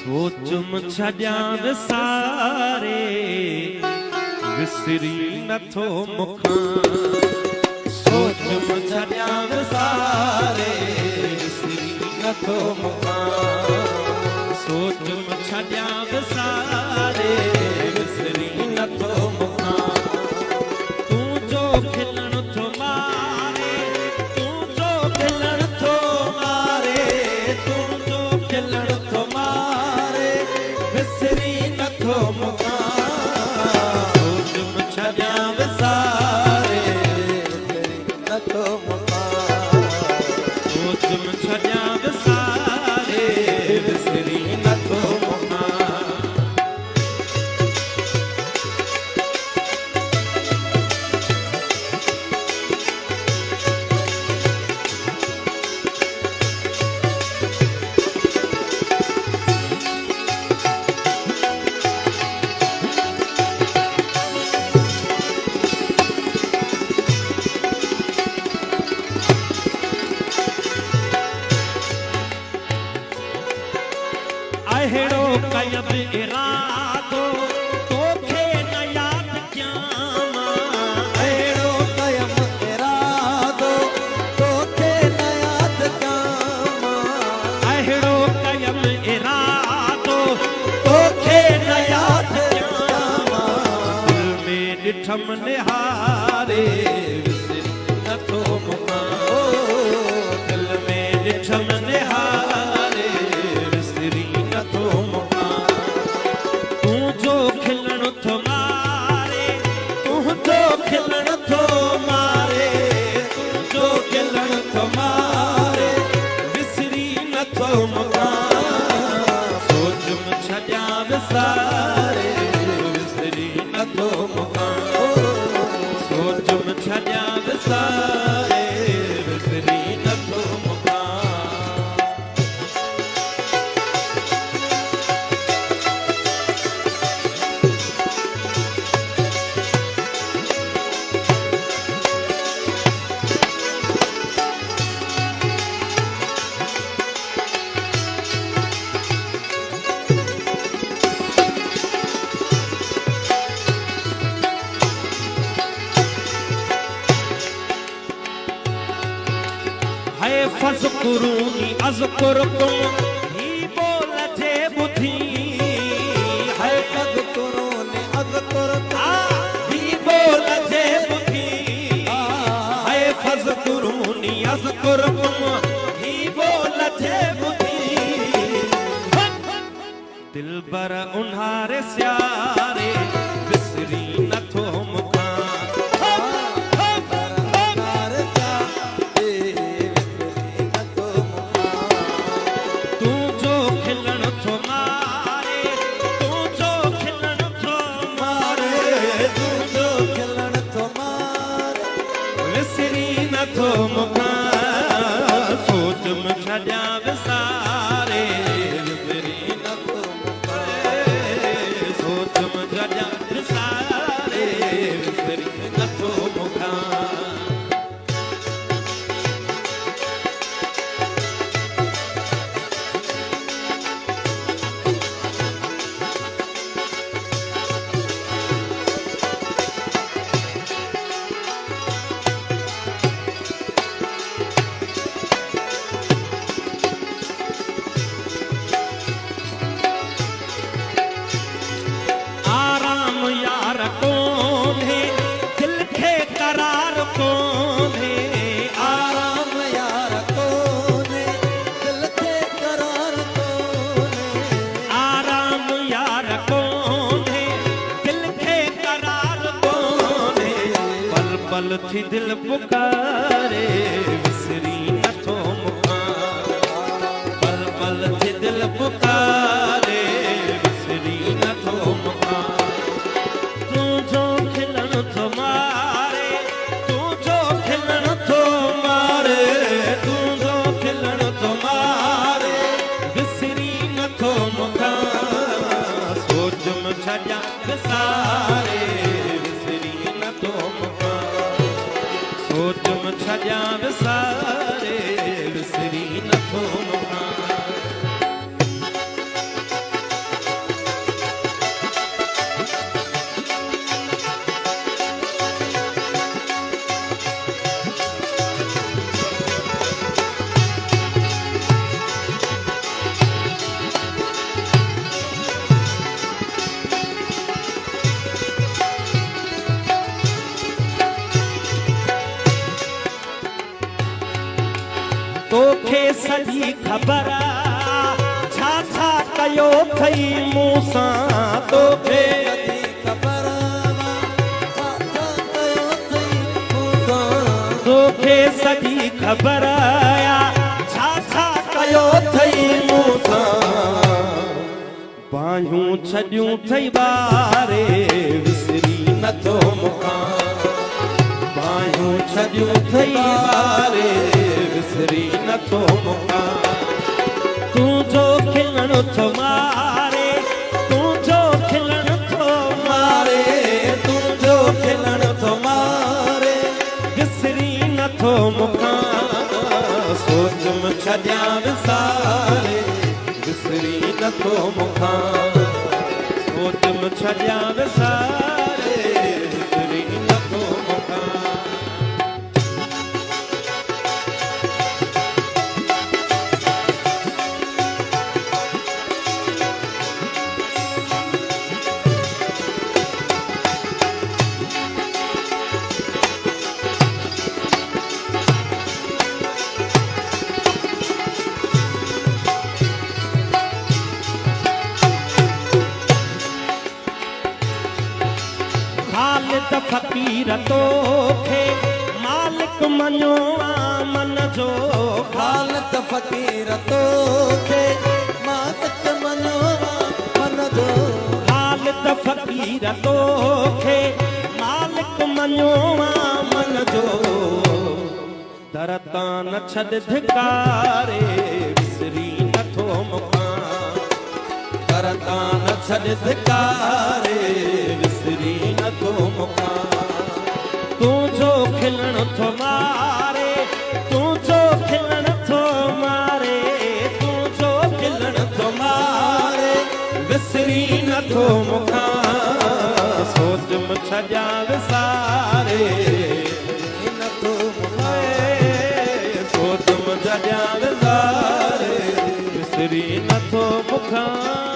सोचुम छॾियां विसारे विसरी नथो मुखां सोचुम छॾियां विसारे विसरी नथो मुखां सोचुम छॾियां विसारे विसरी नथो मुखां तूं जो खिलण थो मारे तूं जो खिलण थो मारे तूं जो खिलण थो मारे विसरी नथो मुखां सोचुम छॾियां विसारे विसरी नथो मुखां सोचुम छॾियां विसारे विसरी नथो मुखां अहिड़ो कयब इरादो तोखे न याद कयां अहिड़ो कयब इरादो तोखे न याद कयां अहिड़ो कयब इरादो तोखे न याद कयां दिल में ॾिठम निहारे विसरी नथो मुखां दिल में ॾिठम निहारे विसरी नथो मुखां तूं जो खिलण थो मारे तूं जो खिलण थो मारे तूं जो खिलण थो मारे विसरी नथो मुखां सोचुम छॾियां विसारे विसरी नथो मुखां सोचुम छॾियां विसारे विसरी नथो मुखां है फज़कुरूनी अज़कुरुकुम ही बोल जे बुधी है फज़कुरूनी अज़कुरुकुम ही बोल जे बुधी है फज़कुरूनी अज़कुरुकुम ही बोल जे बुधी दिलबर उन्हारे स्यारे विसरी नथो मुखां नथो मुखां सोचुम छॾियां विसारे विसरी नथो मुखां सोचुम छॾियां विसारे विसरी नथो मुखां पल थी दिल पुकारे विसरी नथो मुखां पल पल थी दिल पुकारे विसरी नथो मुखां तूं जो खिलण थो मारे तूं जो खिलण थो मारे तूं जो खिलण थो मारे विसरी नथो मुखां सोचुम छॾियां विसारे विसरी नथो मुखां सोचुम छॾियां विसारे विसरी नथो मुखां सॼी ख़बर छा छा कयो थई मूं सां तोखे तोखे सॼी ख़बर छा छा कयो थई मूं सां बाहियूं छॾियूं थई ॿारे विसरी नथो मूंखां बाहियूं छॾियूं थई ॿारे विसरी नथो मूंखां तुंहिंजो खिलण थो मारे तुंहिंजो खिलण थो मारे तुंहिंजो खिलण थो मारे विसरी नथो मूंखां सोच में छॾियां विसारे विसरी नथो मूंखां सोच में छॾियां विसारे विसरी नथो मूंखां ख़ालिद फ़क़ीर तोखे मालिक मञो मन जो ख़ालिद फ़क़ीर तोखे मालिक मञो मन जो ख़ालिद फ़क़ीर तोखे मालिक मञो मन जो दर तां न छॾ धिकारे विसरी नथो मूंखां दर तां न छॾ धिकारे विसरी नथो मूंखां तुंहिंजो खिलण थो मारे तुंहिंजो खिलण थो मारे तुंहिंजो खिलण थो मारे विसरी नथो मूंखां सोच में छॾियां विसारे नथो सोच में छॾियां विसारे विसरी नथो मूंखां